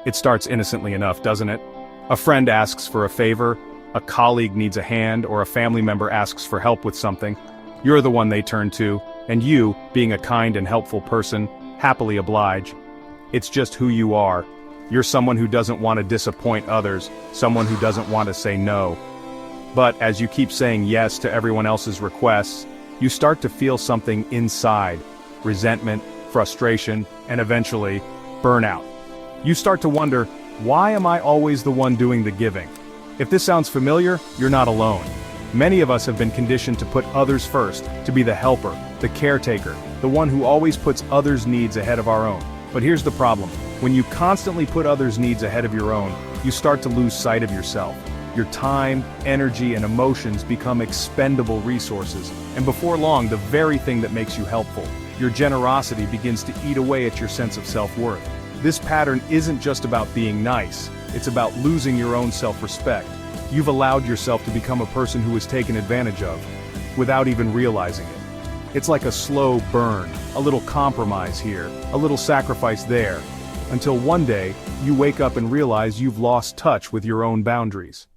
It starts innocently enough, doesn't it? A friend asks for a favor, a colleague needs a hand, or a family member asks for help with something. You're the one they turn to, and you, being a kind and helpful person, happily oblige. It's just who you are. You're someone who doesn't want to disappoint others, someone who doesn't want to say no. But as you keep saying yes to everyone else's requests, you start to feel something inside: resentment, frustration, and eventually, burnout. You start to wonder, why am I always the one doing the giving? If this sounds familiar, you're not alone. Many of us have been conditioned to put others first, to be the helper, the caretaker, the one who always puts others' needs ahead of our own. But here's the problem: when you constantly put others' needs ahead of your own, you start to lose sight of yourself. Your time, energy, and emotions become expendable resources, and before long, the very thing that makes you helpful, your generosity, begins to eat away at your sense of self-worth. This pattern isn't just about being nice, it's about losing your own self-respect. You've allowed yourself to become a person who is taken advantage of, without even realizing it. It's like a slow burn, a little compromise here, a little sacrifice there, until one day, you wake up and realize you've lost touch with your own boundaries.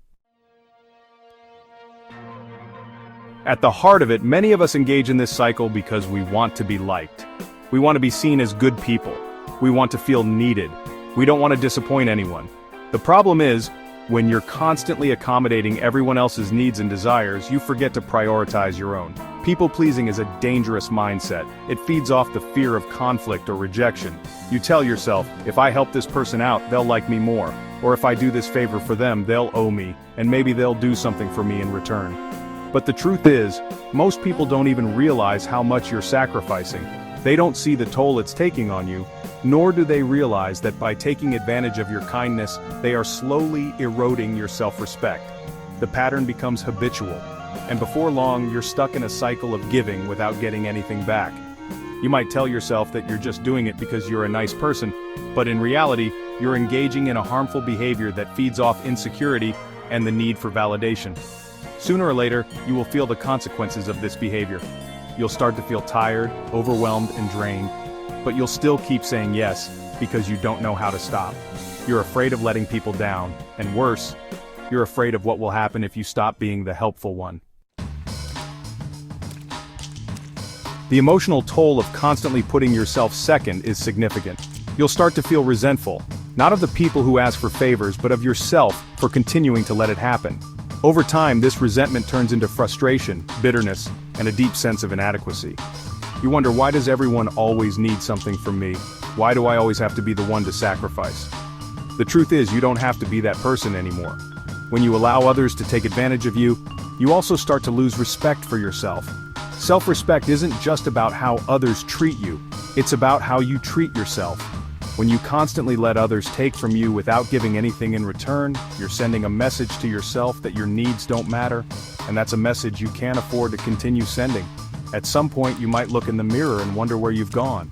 At the heart of it, many of us engage in this cycle because we want to be liked. We want to be seen as good people. We want to feel needed. We don't want to disappoint anyone. The problem is, when you're constantly accommodating everyone else's needs and desires, you forget to prioritize your own. People-pleasing is a dangerous mindset. It feeds off the fear of conflict or rejection. You tell yourself, if I help this person out, they'll like me more. Or if I do this favor for them, they'll owe me, and maybe they'll do something for me in return. But the truth is, most people don't even realize how much you're sacrificing. They don't see the toll it's taking on you, nor do they realize that by taking advantage of your kindness, they are slowly eroding your self-respect. The pattern becomes habitual, and before long, you're stuck in a cycle of giving without getting anything back. You might tell yourself that you're just doing it because you're a nice person, but in reality, you're engaging in a harmful behavior that feeds off insecurity and the need for validation. Sooner or later, you will feel the consequences of this behavior. You'll start to feel tired, overwhelmed, and drained, but you'll still keep saying yes because you don't know how to stop. You're afraid of letting people down, and worse, you're afraid of what will happen if you stop being the helpful one. The emotional toll of constantly putting yourself second is significant. You'll start to feel resentful, not of the people who ask for favors, but of yourself for continuing to let it happen. Over time, this resentment turns into frustration, bitterness, and a deep sense of inadequacy. You wonder, why does everyone always need something from me? Why do I always have to be the one to sacrifice? The truth is, you don't have to be that person anymore. When you allow others to take advantage of you, you also start to lose respect for yourself. Self-respect isn't just about how others treat you, it's about how you treat yourself. When you constantly let others take from you without giving anything in return, you're sending a message to yourself that your needs don't matter, and that's a message you can't afford to continue sending. At some point, you might look in the mirror and wonder where you've gone.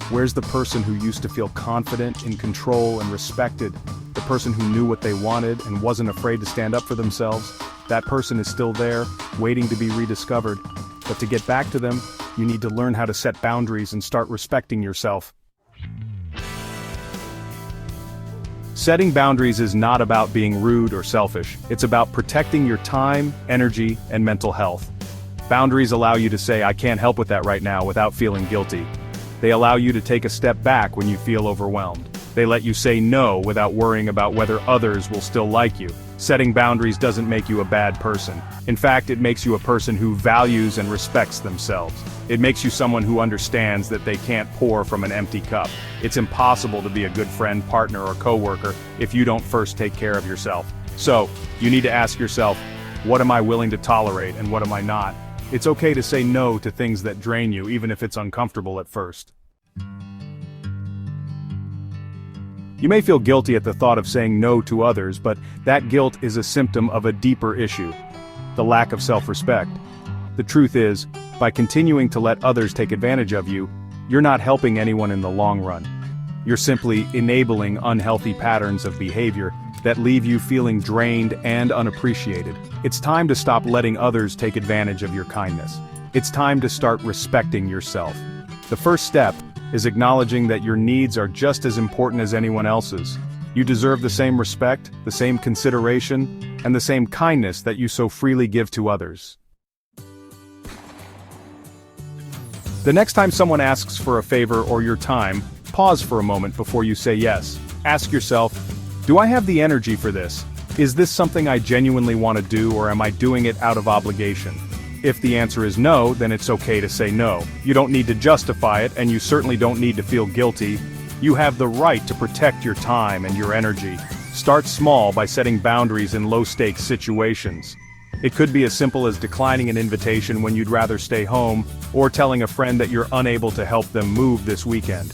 Where's the person who used to feel confident, in control, and respected? The person who knew what they wanted and wasn't afraid to stand up for themselves? That person is still there, waiting to be rediscovered. But to get back to them, you need to learn how to set boundaries and start respecting yourself. Setting boundaries is not about being rude or selfish. It's about protecting your time, energy, and mental health. Boundaries allow you to say, I can't help with that right now, without feeling guilty. They allow you to take a step back when you feel overwhelmed. They let you say no without worrying about whether others will still like you. Setting boundaries doesn't make you a bad person. In fact, it makes you a person who values and respects themselves. It makes you someone who understands that they can't pour from an empty cup. It's impossible to be a good friend, partner, or coworker if you don't first take care of yourself. So, you need to ask yourself, what am I willing to tolerate and what am I not? It's okay to say no to things that drain you, even if it's uncomfortable at first. You may feel guilty at the thought of saying no to others, but that guilt is a symptom of a deeper issue: the lack of self-respect. The truth is, by continuing to let others take advantage of you, you're not helping anyone in the long run. You're simply enabling unhealthy patterns of behavior that leave you feeling drained and unappreciated. It's time to stop letting others take advantage of your kindness. It's time to start respecting yourself. The first step is acknowledging that your needs are just as important as anyone else's. You deserve the same respect, the same consideration, and the same kindness that you so freely give to others. The next time someone asks for a favor or your time, pause for a moment before you say yes. Ask yourself, do I have the energy for this? Is this something I genuinely want to do, or am I doing it out of obligation? If the answer is no, then it's okay to say no. You don't need to justify it, and you certainly don't need to feel guilty. You have the right to protect your time and your energy. Start small by setting boundaries in low-stakes situations. It could be as simple as declining an invitation when you'd rather stay home, or telling a friend that you're unable to help them move this weekend.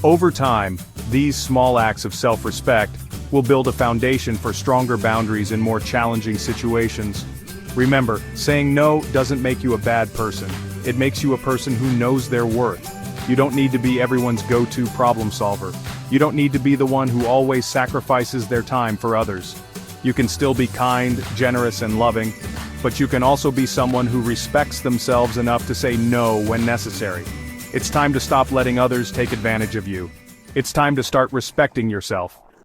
Over time, these small acts of self-respect will build a foundation for stronger boundaries in more challenging situations. Remember, saying no doesn't make you a bad person. It makes you a person who knows their worth. You don't need to be everyone's go-to problem solver. You don't need to be the one who always sacrifices their time for others. You can still be kind, generous, and loving, but you can also be someone who respects themselves enough to say no when necessary. It's time to stop letting others take advantage of you. It's time to start respecting yourself.